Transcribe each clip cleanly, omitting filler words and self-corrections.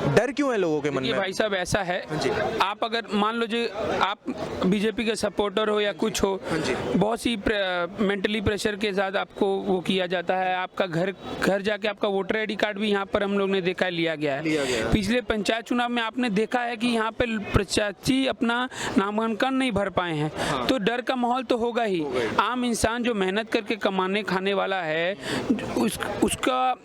डर क्यों है लोगों के मन ये में? भाई साहब ऐसा है, आप अगर मान लो जी आप बीजेपी के सपोर्टर हो या कुछ हो, बहुत सी मेंटली प्रेशर के साथ आपको वो किया जाता है। आपका घर जाके आपका वोटर आईडी कार्ड भी यहाँ पर हम लोग ने देखा है लिया गया है। पिछले पंचायत चुनाव में आपने देखा है कि यहाँ पे प्रत्याशी अपना नामांकन नहीं भर पाए हैं। तो डर का माहौल तो होगा ही। आम इंसान जो मेहनत करके कमाने खाने वाला है उसका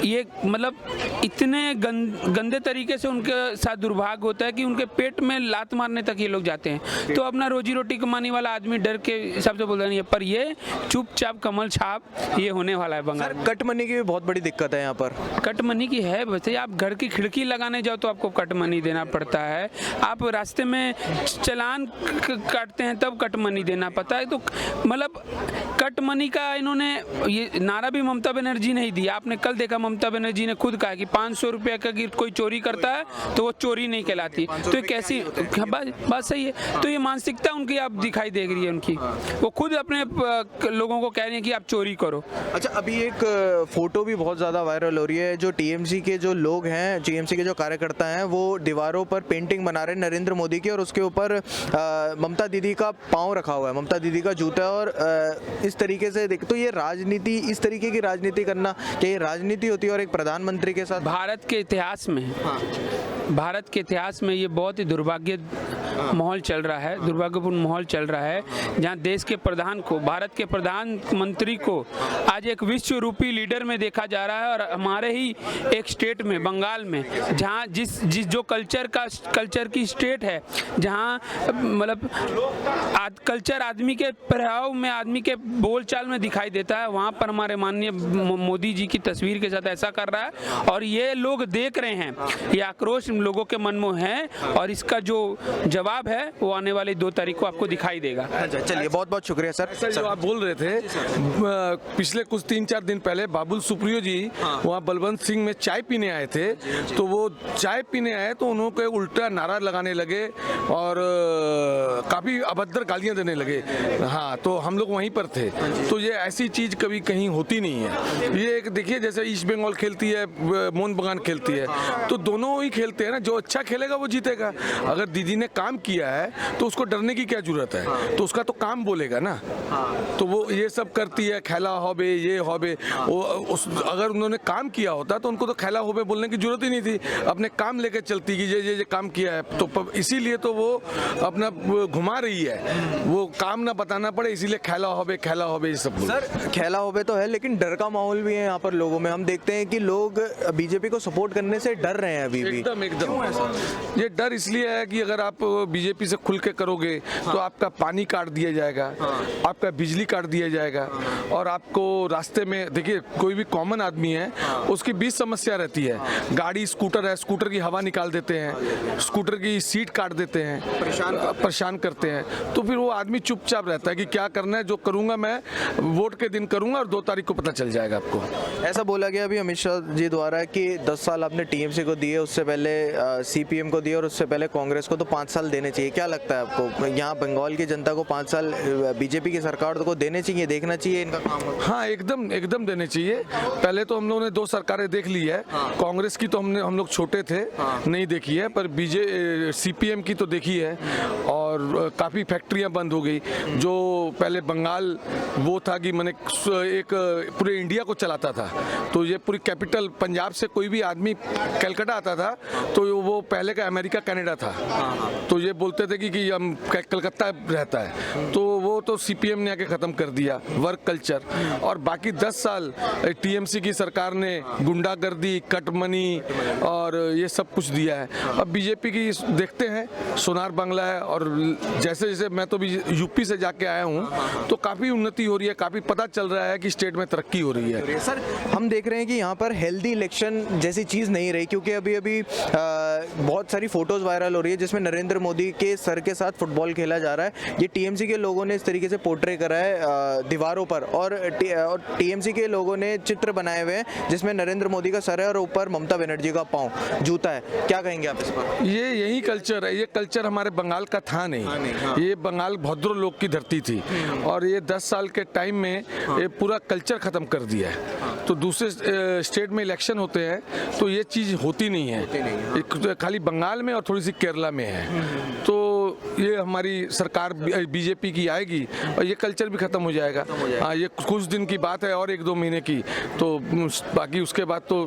ये मतलब इतने गंदे तरीके से उनके साथ दुर्भाग्य होता है कि उनके पेट में लात मारने तक ये लोग जाते हैं। तो अपना रोजी रोटी कमाने वाला आदमी डर के हिसाब से बोलता नहीं है, पर ये चुपचाप कमल छाप ये होने वाला है बंगाल। कट मनी की भी बहुत बड़ी दिक्कत है यहाँ पर। कट मनी की है, वैसे आप घर की खिड़की लगाने जाओ तो आपको कट मनी देना पड़ता है। आप रास्ते में चालान काटते हैं तब कट मनी देना पड़ता है। तो मतलब कट मनी का इन्होंने ये नारा भी ममता बनर्जी ने ही दिया। आपने कल देखा ममता बनर्जी ने खुद कहा कि 500 रुपये का कोई चोरी करता है तो वो चोरी नहीं कहलाती। तो कैसी बात सही है। तो ये मानसिकता उनकी आप दिखाई दे रही है उनकी। वो खुद अपने लोगों को कह रही है कि आप चोरी करो। अच्छा, अभी एक फोटो भी बहुत ज़्यादा वायरल हो रही है। जो टीएमसी के जो लोग हैं, टीएमसी के जो कार्यकर्ता हैं, वो दीवारों पर पेंटिंग बना रहे हैं नरेंद्र मोदी की, और उसके ऊपर ममता दीदी का पाँव रखा हुआ है, ममता दीदी का जूता। और इस तरीके से देख तो ये राजनीति, इस तरीके की राजनीति करना क्या ये राजनीति होती है? और एक प्रधानमंत्री के साथ भारत के इतिहास में ये बहुत ही दुर्भाग्य माहौल चल रहा है, दुर्भाग्यपूर्ण माहौल चल रहा है, जहां देश के प्रधान को, भारत के प्रधानमंत्री को आज एक विश्व रूपी लीडर में देखा जा रहा है। और हमारे ही एक स्टेट में, बंगाल में, जहां जिस जो कल्चर की स्टेट है, जहां मतलब कल्चर आदमी के प्रभाव में, आदमी के बोलचाल में दिखाई देता है, वहां पर हमारे माननीय मोदी जी की तस्वीर के साथ ऐसा कर रहा है। और ये लोग देख रहे हैं, ये आक्रोश लोगों के मन में है, और इसका जो जवाब है वो आने वाली 2 तारीख को आपको दिखाई देगा। चलिए, बहुत बहुत शुक्रिया सर। जो आप बोल रहे थे, पिछले कुछ 3-4 दिन पहले बाबुल सुप्रियो जी वहाँ बलवंत सिंह में चाय पीने आए थे। तो वो चाय पीने आए तो उन्होंने उल्टा नारा लगाने लगे और काफ़ी अभद्र गालियाँ देने लगे। हाँ, तो हम लोग वहीं पर थे। तो ये ऐसी चीज़ कभी कहीं होती नहीं है। ये एक देखिए, जैसे ईस्ट बंगाल खेलती है, मोहन बगान खेलती है, तो दोनों ही खेलते हैं ना। जो अच्छा खेलेगा वो जीतेगा। अगर दीदी ने काम किया है तो उसको डरने की क्या जरूरत है? तो उसका तो काम बोलेगा ना। तो वो ये सब करती है, खेला होबे, ये होबे। अगर उन्होंने काम किया होता तो उनको तो खेला होबे बोलने की जरूरत ही नहीं थी। अपने काम लेके चलती कि ये काम किया है। तो इसीलिए तो वो अपना घुमा रही है, वो काम ना बताना पड़े, इसीलिए खेला होबे ये सब। सर, खेला होबे तो है, लेकिन डर का माहौल भी है यहाँ पर लोगों में। हम देखते हैं कि लोग बीजेपी को सपोर्ट करने से डर रहे हैं अभी भी। एकदम ये डर इसलिए है कि अगर आप बीजेपी से खुल के करोगे तो आपका पानी काट दिया जाएगा, आपका बिजली काट दिया जाएगा, और आपको रास्ते में देखिए, कोई भी कॉमन आदमी है उसकी 20 समस्या रहती है। गाड़ी, स्कूटर है, स्कूटर की हवा निकाल देते हैं, स्कूटर की सीट काट देते हैं, परेशान करते हैं। तो फिर वो आदमी चुपचाप रहता है कि क्या करना है, जो करूंगा मैं वोट के दिन करूंगा और 2 तारीख को पता चल जाएगा आपको। ऐसा बोला गया अभी अमित शाह जी द्वारा कि 10 साल आपने टीएमसी को दिए, उससे पहले सीपीएम को दिए, और उससे पहले कांग्रेस को, तो 5 साल देने चाहिए। क्या लगता है आपको, यहाँ बंगाल की जनता को 5 साल बीजेपी की सरकार को देने चाहिए, देखना चाहिए इनका काम? हाँ, एकदम देने चाहिए। पहले तो हम लोगों ने 2 सरकारें देख ली है। कांग्रेस की तो हम लोग छोटे थे, नहीं देखी है, पर सीपीएम की तो देखी है। और काफ़ी फैक्ट्रियाँ बंद हो गई। जो पहले बंगाल वो था कि मैंने एक पूरे इंडिया को चलाता था, तो ये पूरी कैपिटल, पंजाब से कोई भी आदमी कलकत्ता आता था तो वो पहले का अमेरिका कनाडा था। तो ये बोलते थे कि हम कलकत्ता रहता है। तो वो तो सीपीएम ने आके ख़त्म कर दिया वर्क कल्चर। और बाकी 10 साल टीएमसी की सरकार ने गुंडागर्दी, कट मनी और ये सब कुछ दिया है। अब बीजेपी की देखते हैं, सोनार बांग्ला है, और जैसे जैसे मैं तो भी यूपी से जाके आया हूँ तो काफ़ी उन्नति हो रही है, काफ़ी पता चल रहा है कि स्टेट में तरक्की हो रही है। सर, हम देख रहे हैं कि यहाँ पर हेल्दी इलेक्शन जैसी चीज़ नहीं रही, क्योंकि अभी बहुत सारी फोटोज वायरल हो रही है जिसमें नरेंद्र मोदी के सर के साथ फुटबॉल खेला जा रहा है। ये टीएमसी के लोगों ने इस तरीके से पोर्ट्रे करा है दीवारों पर, और टीएमसी के लोगों ने चित्र बनाए हुए हैं जिसमें नरेंद्र मोदी का सर है और ऊपर ममता बनर्जी का पाँव, जूता है। क्या कहेंगे आप इस पर? यही कल्चर है। ये कल्चर हमारे बंगाल का था नहीं। ये बंगाल भद्र लोग की धरती थी, और ये 10 साल के टाइम में ये पूरा कल्चर खत्म कर दिया है। तो दूसरे स्टेट में इलेक्शन होते हैं तो ये चीज़ होती नहीं है, खाली बंगाल में और थोड़ी सी केरला में है। तो ये हमारी सरकार बीजेपी की आएगी और ये कल्चर भी खत्म हो जाएगा। हाँ, ये कुछ दिन की बात है और 1-2 महीने की, तो बाकी उसके बाद तो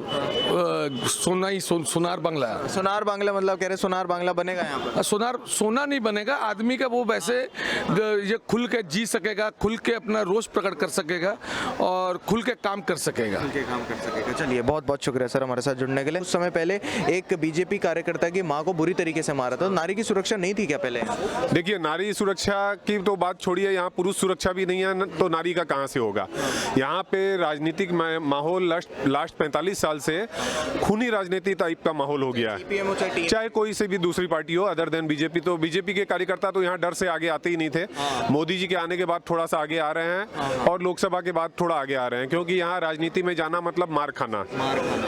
सोनार बांग्ला। सोनार बांग्ला मतलब कह रहे सोनार बांग्ला बनेगा यहाँ पर? सोना नहीं बनेगा, आदमी का वो वैसे ये खुल के जी सकेगा, खुल के अपना रोष प्रकट कर सकेगा और खुल के काम कर सकेगा। चलिए, बहुत बहुत शुक्रिया सर हमारे साथ जुड़ने के लिए। कुछ समय पहले एक बीजेपी कार्यकर्ता की मां को बुरी तरीके से मारा था, नारी की सुरक्षा नहीं थी क्या पहले? देखिए, नारी सुरक्षा की तो बात छोड़िए, यहाँ पुरुष सुरक्षा भी नहीं है तो नारी का कहाँ से होगा। यहाँ पे राजनीतिक माहौल लास्ट 45 साल से खूनी राजनीति टाइप का माहौल हो गया है, चाहे कोई से भी दूसरी पार्टी हो अदर देन बीजेपी। तो बीजेपी के कार्यकर्ता तो यहाँ डर से आगे आते ही नहीं थे। मोदी जी के आने के बाद थोड़ा सा आगे आ रहे हैं और लोकसभा के बाद थोड़ा आगे आ रहे हैं, क्योंकि यहाँ राजनीति में जाना मतलब मार खाना।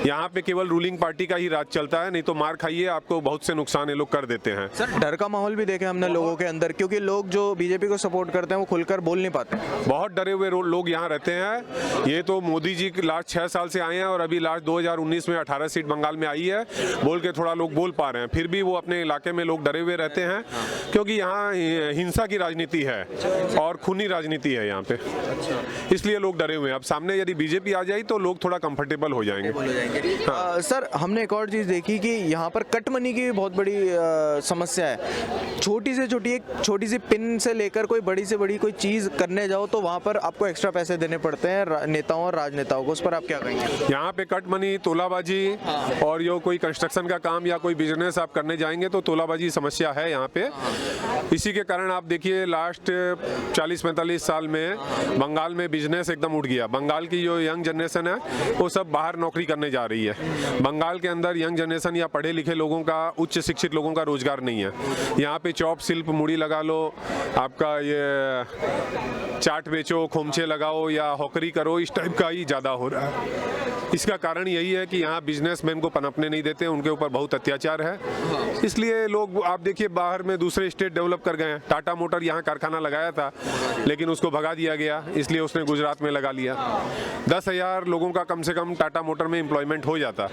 यहाँ पे केवल रूलिंग पार्टी का ही राज चलता है, नहीं तो मार खाइए, आपको बहुत से नुकसान ये लोग कर देते हैं। सर, डर का माहौल भी देखे हमने लोगों के अंदर, क्योंकि लोग जो बीजेपी को सपोर्ट करते हैं वो खुलकर बोल नहीं पाते। बहुत डरे हुए लोग यहाँ रहते हैं। ये तो मोदी जी लास्ट 6 साल से आए हैं और अभी लास्ट 2019 में 18 सीट बंगाल में आई है, बोल के थोड़ा लोग बोल पा रहे हैं। फिर भी वो अपने इलाके में लोग डरे हुए रहते हैं, क्योंकि यहाँ हिंसा की राजनीति है और खूनी राजनीति है यहाँ पे, इसलिए लोग डरे हुए हैं। अब सामने यदि बीजेपी आ जाए तो लोग थोड़ा कंफर्टेबल हो जाएंगे। सर, हमने एक और चीज़ देखी कि यहाँ पर कट मनी की बहुत बड़ी समस्या है। छोटी से छोटी एक छोटी सी पिन से लेकर कोई बड़ी से बड़ी कोई चीज़ करने जाओ तो वहाँ पर आपको एक्स्ट्रा पैसे देने पड़ते हैं नेताओं और राजनेताओं को। उस पर आप क्या कहेंगे? यहाँ पे कट मनी, तोलाबाजी और यो कोई कंस्ट्रक्शन का काम या कोई बिजनेस आप करने जाएंगे तो तोलाबाजी समस्या है यहाँ पे। इसी के कारण आप देखिए लास्ट 40-45 साल में बंगाल में बिजनेस एकदम उठ गया। बंगाल की जो यंग जनरेशन है वो सब बाहर नौकरी करने जा रही है। बंगाल के अंदर यंग जनरेशन या पढ़े लिखे लोगों का, उच्च शिक्षित लोगों का रोजगार नहीं है। यहाँ पे चॉप शिल्प, मुड़ी लगा लो, आपका ये चाट बेचो, खोमचे लगाओ या हॉकरी करो, इस टाइप का ही ज़्यादा हो रहा है। इसका कारण यही है कि यहाँ बिजनेसमैन को पनपने नहीं देते, उनके ऊपर बहुत अत्याचार है। इसलिए लोग, आप देखिए बाहर में दूसरे स्टेट डेवलप कर गए हैं। टाटा मोटर यहाँ कारखाना लगाया था लेकिन उसको भगा दिया गया, इसलिए उसने गुजरात में लगा लिया। 10,000 लोगों का कम से कम टाटा मोटर में एम्प्लॉयमेंट हो जाता,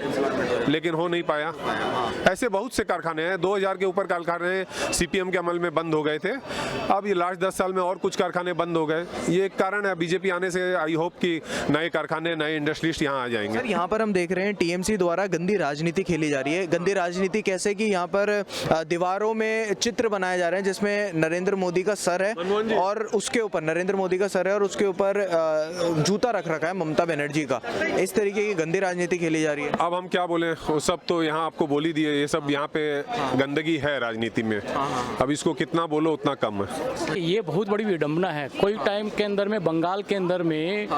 लेकिन हो नहीं पाया। ऐसे बहुत से कारखाने हैं, 2000 के ऊपर कारखाने CPM के अमल में बंद हो गए थे। अब ये लास्ट 10 साल में और कुछ कारखाने बंद हो गए। ये एक कारण है। बीजेपी आने से आई होप कि नए कारखाने, नए इंडस्ट्रिस्ट यहाँ आ जाएंगे। सर, यहाँ पर हम देख रहे हैं TMC द्वारा गंदी राजनीति खेली जा रही है। गंदी राजनीति कैसे कि यहाँ पर दीवारों में चित्र बनाए जा रहे हैं जिसमें नरेंद्र मोदी का सर है और उसके ऊपर नरेंद्र मोदी का सर है और उसके ऊपर जूता रख रखा है ममता बनर्जी का। इस तरीके की गंदी राजनीति खेली जा रही है। अब हम क्या बोले, वो सब तो यहाँ आपको बोल ही दिए। ये सब यहाँ पे गंदगी है राजनीति में। अब इसको कितना बोलो उतना कम है। ये बहुत बड़ी विडंबना है। कोई टाइम के अंदर में बंगाल के अंदर में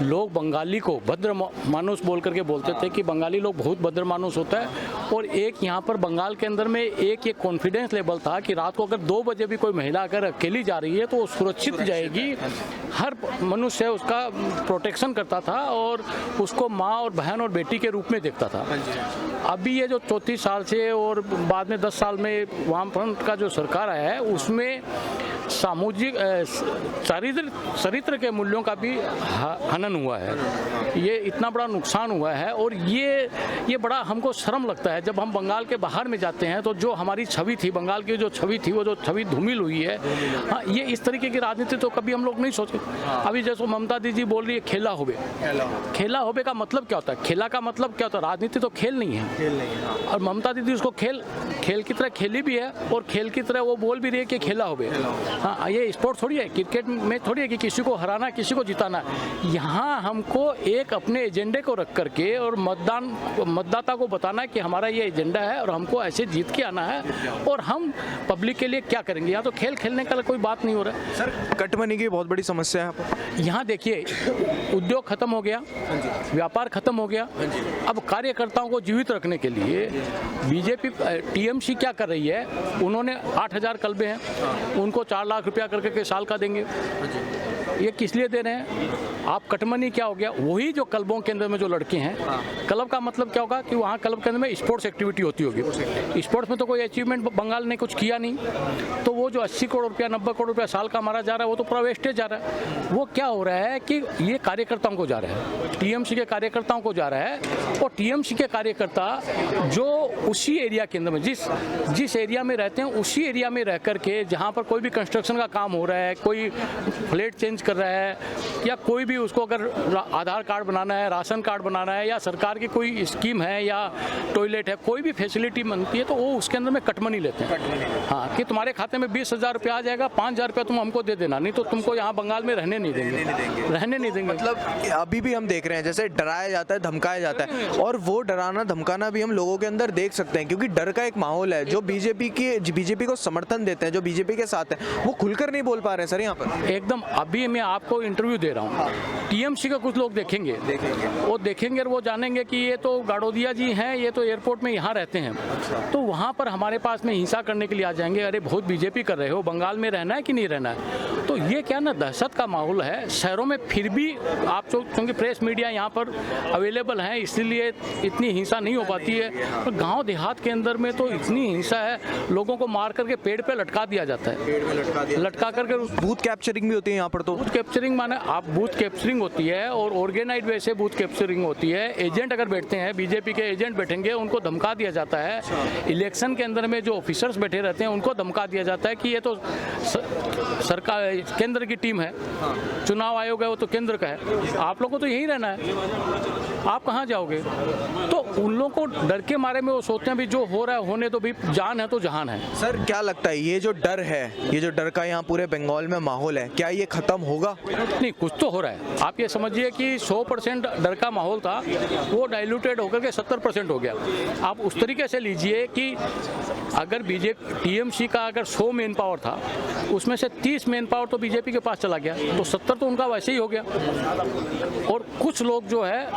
लोग बंगाली को भद्र मानुस बोल करके बोलते थे कि बंगाली लोग बहुत भद्र मानुस होता है। और एक यहाँ पर बंगाल के अंदर में एक ये कॉन्फिडेंस लेवल था कि रात को अगर 2 बजे भी कोई महिला अगर अकेली जा रही है तो वो सुरक्षित जाएगी। हर मनुष्य उसका प्रोटेक्शन करता था और उसको माँ और बहन और बेटी के रूप में देखता था। अभी ये जो 34 साल से और बाद में 10 साल में वामफ्रंट का जो सरकार आया है उसमें सामूहिक चरित्र के मूल्यों का भी हनन हुआ है। ये इतना बड़ा नुकसान हुआ है और ये बड़ा हमको शर्म लगता है। जब हम बंगाल के बाहर में जाते हैं तो जो हमारी छवि थी, बंगाल की जो छवि थी, वो जो छवि धूमिल हुई है। हाँ, ये इस तरीके की राजनीति तो कभी हम लोग नहीं सोचे। अभी जैसे ममता दीदी बोल रही है खेला होबे। खेला होबे का मतलब क्या होता है? खेला का मतलब क्या होता है? राजनीति तो खेल नहीं है। और ममता दीदी उसको खेल की तरह खेली भी है और खेल की तरह वो बोल भी रही है कि खेला होबे। हाँ, ये स्पोर्ट थोड़ी है, क्रिकेट में थोड़ी है कि किसी को हराना, किसी को जिताना। यहाँ हमको एक अपने एजेंडे को रख करके और मतदाता को बताना है कि हमारा ये एजेंडा है और हमको ऐसे जीत के आना है और हम पब्लिक के लिए क्या करेंगे। यहाँ तो खेल खेलने का कोई बात नहीं हो रहा है। सर, कट मनी की बहुत बड़ी समस्या है यहाँ। देखिए, उद्योग खत्म हो गया, व्यापार खत्म हो गया। अब कार्यकर्ताओं को जीवित रखने के लिए बीजेपी TMC क्या कर रही है? उन्होंने 8,000 कल्बे हैं, उनको 4 लाख रुपया करके साल का देंगे। ये किस लिए दे रहे हैं? आप कटमनी क्या हो गया, वही जो क्लबों के अंदर में जो लड़के हैं, क्लब का मतलब क्या होगा कि वहाँ क्लब के अंदर में स्पोर्ट्स एक्टिविटी होती होगी। स्पोर्ट्स में तो कोई अचीवमेंट बंगाल ने कुछ किया नहीं, तो वो जो 80 करोड़ रुपया 90 करोड़ रुपया साल का मारा जा रहा है वो तो पूरा वेस्टेज जा रहा है। वो क्या हो रहा है कि ये कार्यकर्ताओं को जा रहा है, टीएमसी के कार्यकर्ताओं को जा रहा है। और टीएमसी के कार्यकर्ता जो उसी एरिया के अंदर में जिस एरिया में रहते हैं, उसी एरिया में रह करके जहाँ पर कोई भी कंस्ट्रक्शन का काम हो रहा है, कोई फ्लैट चेंज कर रहा है, या कोई भी उसको अगर आधार कार्ड बनाना है, राशन कार्ड बनाना है, या सरकार की कोई स्कीम है या टॉयलेट है, कोई भी फैसिलिटी बनती है, तो वो उसके अंदर में कटमनी लेते हैं। हाँ, कि तुम्हारे खाते में 20,000 रुपया आ जाएगा, 5,000 रुपया तुम हमको दे देना, नहीं तो तुमको यहाँ बंगाल में रहने नहीं देंगे, रहने नहीं देंगे। मतलब अभी भी हम देख रहे हैं जैसे डराया जाता है, धमकाया जाता है, और वो डराना धमकाना भी हम लोगों के अंदर देख सकते हैं, क्योंकि डर का एक माहौल है। जो बीजेपी को समर्थन देते हैं, जो बीजेपी के साथ है, वो खुलकर नहीं बोल पा रहे हैं सर यहाँ पर। एकदम, अभी मैं आपको इंटरव्यू दे रहा हूँ, टीएमसी का कुछ लोग देखेंगे वो देखेंगे और वो जानेंगे कि ये तो गाड़ोदिया जी हैं, ये तो एयरपोर्ट में यहाँ रहते हैं, तो वहाँ पर हमारे पास में हिंसा करने के लिए आ जाएंगे। अरे बहुत बीजेपी कर रहे हो, बंगाल में रहना है कि नहीं रहना है? तो ये क्या ना दहशत का माहौल है शहरों में। फिर भी आप क्योंकि प्रेस मीडिया यहाँ पर अवेलेबल है, इसलिए इतनी हिंसा नहीं हो पाती है। पर गाँव देहात के अंदर में तो इतनी हिंसा है, लोगों को मार करके पेड़ पे लटका दिया जाता है, लटका करके बूथ कैप्चरिंग भी होती है यहाँ पर। तो बूथ कैप्चरिंग माने आप बूथ कैप्चरिंग होती है और ऑर्गेनाइज वैसे बूथ कैप्चरिंग होती है। एजेंट अगर बैठते हैं, बीजेपी के एजेंट बैठेंगे, उनको धमका दिया जाता है। इलेक्शन के अंदर में जो ऑफिसर्स बैठे रहते हैं उनको धमका दिया जाता है कि ये तो सरकार केंद्र की टीम है, चुनाव आयोग है वो तो केंद्र का है, आप लोगों को तो यहीं रहना है, आप कहाँ जाओगे? तो उन लोगों को डर के मारे में वो सोचते हैं भी जो हो रहा है होने तो, भी जान है तो जहान है। सर क्या लगता है ये जो डर है, ये जो डर का यहाँ पूरे बंगाल में माहौल है, क्या ये खत्म होगा? नहीं, कुछ तो हो रहा है। आप ये समझिए कि 100% डर का माहौल था, वो डाइल्यूटेड होकर के 70% हो गया। आप उस तरीके से लीजिए कि अगर बीजेपी टीएमसी का अगर 100 मेन पावर था, उसमें से 30 मेन पावर तो बीजेपी के पास चला गया, तो 70 तो उनका वैसे ही हो गया। और कुछ लोग जो है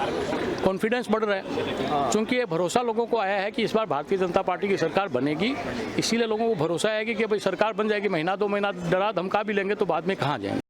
कॉन्फिडेंस बढ़ रहा है, क्योंकि ये भरोसा लोगों को आया है कि इस बार भारतीय जनता पार्टी की सरकार बनेगी, इसीलिए लोगों को भरोसा है कि भाई सरकार बन जाएगी। महीना 2 महीना डरा धमका भी लेंगे तो बाद में कहाँ जाएंगे।